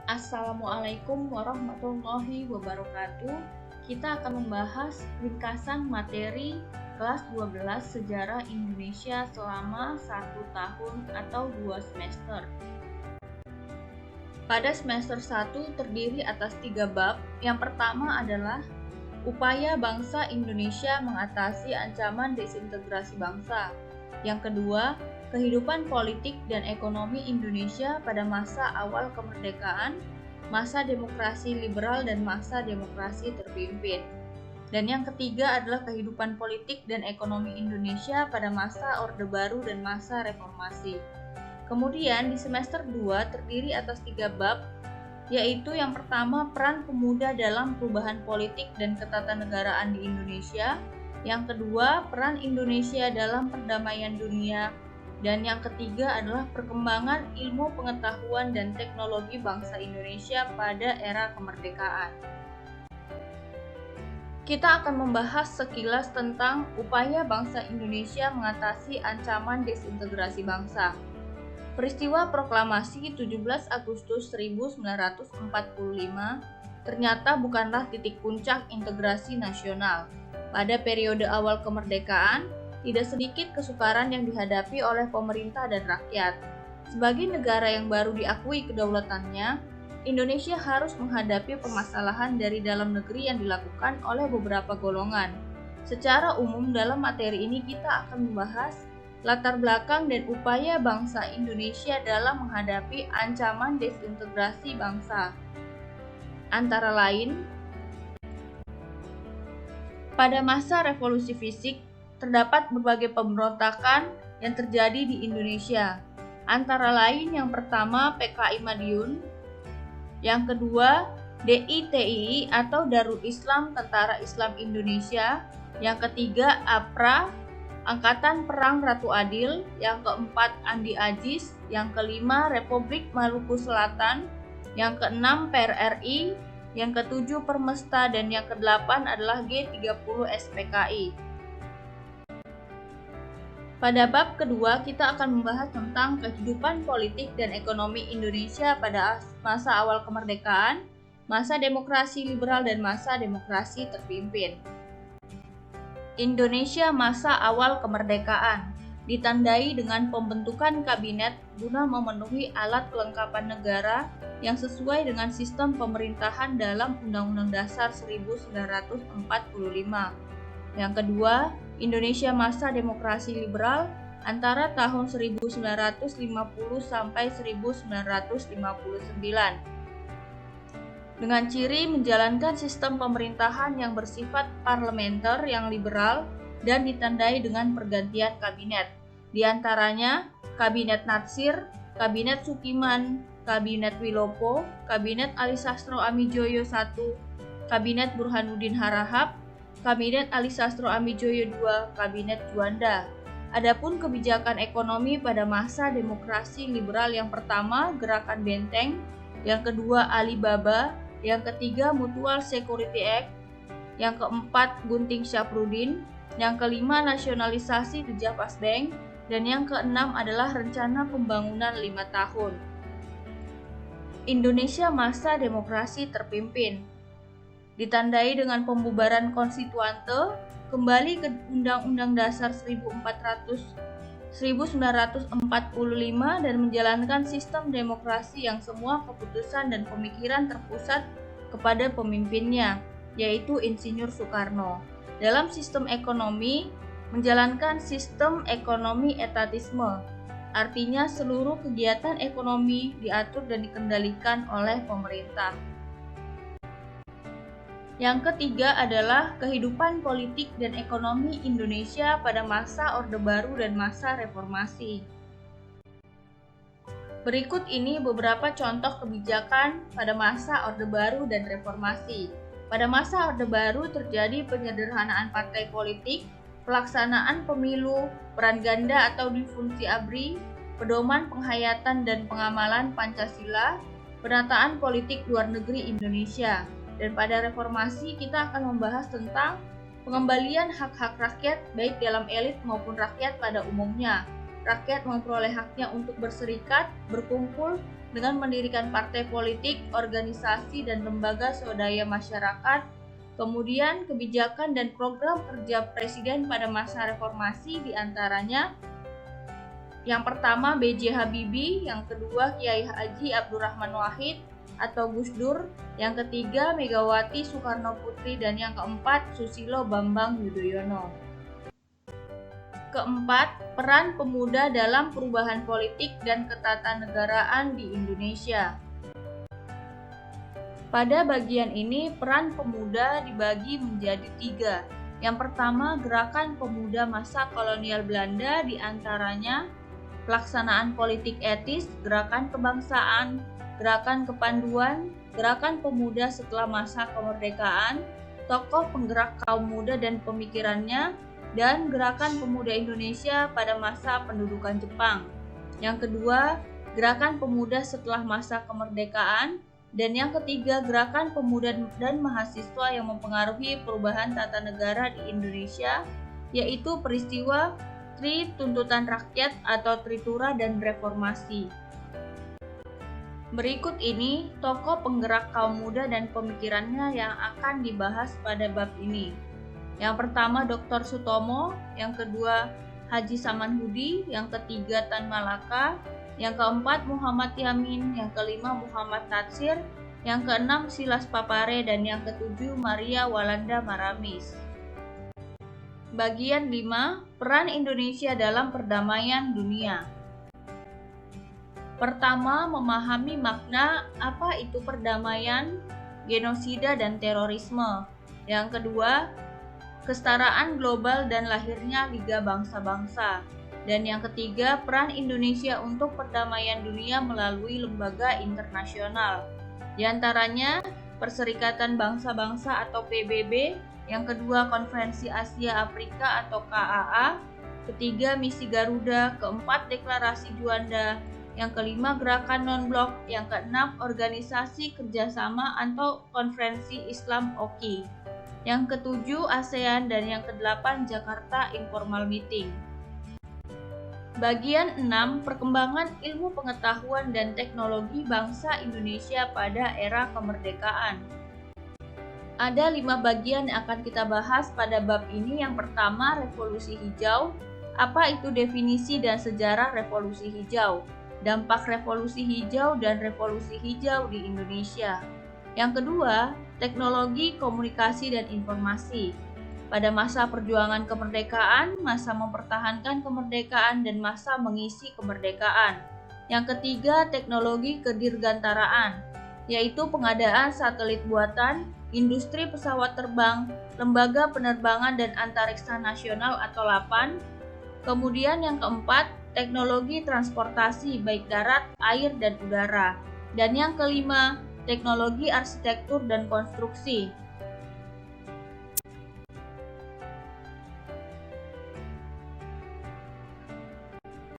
Assalamualaikum warahmatullahi wabarakatuh. Kita akan membahas ringkasan materi kelas 12 Sejarah Indonesia selama 1 tahun atau 2 semester. Pada semester 1 terdiri atas 3 bab. Yang pertama adalah upaya bangsa Indonesia mengatasi ancaman desintegrasi bangsa. Yang kedua, kehidupan politik dan ekonomi Indonesia pada masa awal kemerdekaan, masa demokrasi liberal dan masa demokrasi terpimpin. Dan yang ketiga adalah kehidupan politik dan ekonomi Indonesia pada masa Orde Baru dan masa reformasi. Kemudian di semester 2 terdiri atas 3 bab, yaitu yang pertama peran pemuda dalam perubahan politik dan ketatanegaraan di Indonesia, yang kedua peran Indonesia dalam perdamaian dunia, dan yang ketiga adalah perkembangan ilmu pengetahuan dan teknologi bangsa Indonesia pada era kemerdekaan. Kita akan membahas sekilas tentang upaya bangsa Indonesia mengatasi ancaman desintegrasi bangsa. Peristiwa proklamasi 17 Agustus 1945 ternyata bukanlah titik puncak integrasi nasional. Pada periode awal kemerdekaan, tidak sedikit kesukaran yang dihadapi oleh pemerintah dan rakyat. Sebagai negara yang baru diakui kedaulatannya, Indonesia harus menghadapi permasalahan dari dalam negeri yang dilakukan oleh beberapa golongan. Secara umum dalam materi ini kita akan membahas latar belakang dan upaya bangsa Indonesia dalam menghadapi ancaman desintegrasi bangsa. Antara lain, pada masa revolusi fisik, terdapat berbagai pemberontakan yang terjadi di Indonesia. Antara lain yang pertama PKI Madiun, yang kedua DITII atau Darul Islam Tentara Islam Indonesia, yang ketiga APRA, Angkatan Perang Ratu Adil, yang keempat Andi Ajis, yang kelima Republik Maluku Selatan, yang keenam PRRI, yang ketujuh Permesta, dan yang kedelapan adalah G30 SPKI. Pada bab kedua kita akan membahas tentang kehidupan politik dan ekonomi Indonesia pada masa awal kemerdekaan, masa demokrasi liberal dan masa demokrasi terpimpin. Indonesia masa awal kemerdekaan ditandai dengan pembentukan kabinet guna memenuhi alat kelengkapan negara yang sesuai dengan sistem pemerintahan dalam Undang-Undang Dasar 1945. Yang kedua, Indonesia masa demokrasi liberal antara tahun 1950 sampai 1959. Dengan ciri menjalankan sistem pemerintahan yang bersifat parlementer yang liberal dan ditandai dengan pergantian kabinet. Di antaranya Kabinet Natsir, Kabinet Sukiman, Kabinet Wilopo, Kabinet Ali Sastro Amijoyo I, Kabinet Burhanuddin Harahap, Kabinet Ali Sastro Amijoyo II, Kabinet Juanda. Adapun kebijakan ekonomi pada masa demokrasi liberal yang pertama Gerakan Benteng, yang kedua Alibaba, yang ketiga Mutual Security Act, yang keempat Gunting Syafruddin, yang kelima nasionalisasi The Javas Bank, dan yang keenam adalah rencana pembangunan 5 tahun. Indonesia masa demokrasi terpimpin ditandai dengan pembubaran konstituante, kembali ke Undang-Undang Dasar 1945 dan menjalankan sistem demokrasi yang semua keputusan dan pemikiran terpusat kepada pemimpinnya, yaitu Insinyur Soekarno. Dalam sistem ekonomi, menjalankan sistem ekonomi etatisme, artinya seluruh kegiatan ekonomi diatur dan dikendalikan oleh pemerintah. Yang ketiga adalah kehidupan politik dan ekonomi Indonesia pada masa Orde Baru dan masa reformasi. Berikut ini beberapa contoh kebijakan pada masa Orde Baru dan reformasi. Pada masa Orde Baru terjadi penyederhanaan partai politik, pelaksanaan pemilu, peran ganda atau difungsi ABRI, pedoman penghayatan dan pengamalan Pancasila, penataan politik luar negeri Indonesia. Dan pada reformasi kita akan membahas tentang pengembalian hak-hak rakyat baik dalam elit maupun rakyat pada umumnya, rakyat memperoleh haknya untuk berserikat, berkumpul, dengan mendirikan partai politik, organisasi, dan lembaga swadaya masyarakat. Kemudian kebijakan dan program kerja Presiden pada masa reformasi diantaranya yang pertama B.J. Habibie, yang kedua Kiai Haji Abdurrahman Wahid atau Gus Dur, yang ketiga Megawati Soekarno Putri, dan yang keempat Susilo Bambang Yudhoyono. Keempat, peran pemuda dalam perubahan politik dan ketatanegaraan di Indonesia. Pada bagian ini, peran pemuda dibagi menjadi 3. Yang pertama, gerakan pemuda masa kolonial Belanda, diantaranya pelaksanaan politik etis, gerakan kebangsaan, gerakan kepanduan, gerakan pemuda setelah masa kemerdekaan, tokoh penggerak kaum muda dan pemikirannya, dan gerakan pemuda Indonesia pada masa pendudukan Jepang. Yang kedua, gerakan pemuda setelah masa kemerdekaan, dan yang ketiga, gerakan pemuda dan mahasiswa yang mempengaruhi perubahan tata negara di Indonesia, yaitu peristiwa Tri Tuntutan Rakyat atau Tritura dan Reformasi. Berikut ini tokoh penggerak kaum muda dan pemikirannya yang akan dibahas pada bab ini. Yang pertama Dr. Sutomo, yang kedua Haji Samanhudi, yang ketiga Tan Malaka, yang keempat Muhammad Yamin, yang kelima Muhammad Natsir, yang keenam Silas Papare, dan yang ketujuh Maria Walanda Maramis. Bagian 5. Peran Indonesia dalam perdamaian dunia. Pertama, memahami makna apa itu perdamaian, genosida, dan terorisme. Yang kedua, kesetaraan global dan lahirnya Liga Bangsa-Bangsa. Dan yang ketiga, peran Indonesia untuk perdamaian dunia melalui lembaga internasional. Di antaranya, Perserikatan Bangsa-Bangsa atau PBB, yang kedua Konferensi Asia Afrika atau KAA, ketiga Misi Garuda, keempat Deklarasi Juanda, yang kelima Gerakan Non-Blok, yang keenam Organisasi Kerjasama atau Konferensi Islam OKI, yang ketujuh ASEAN, dan yang kedelapan Jakarta Informal Meeting. Bagian 6. Perkembangan ilmu pengetahuan dan teknologi bangsa Indonesia pada era kemerdekaan. Ada 5 bagian yang akan kita bahas pada bab ini. Yang pertama, revolusi hijau. Apa itu definisi dan sejarah revolusi hijau? Dampak revolusi hijau dan revolusi hijau di Indonesia. Yang kedua, teknologi komunikasi dan informasi. Pada masa perjuangan kemerdekaan, masa mempertahankan kemerdekaan, dan masa mengisi kemerdekaan. Yang ketiga, teknologi kedirgantaraan, yaitu pengadaan satelit buatan, industri pesawat terbang, lembaga penerbangan dan antariksa nasional atau LAPAN. Kemudian yang keempat, teknologi transportasi baik darat, air, dan udara. Dan yang kelima, teknologi arsitektur dan konstruksi,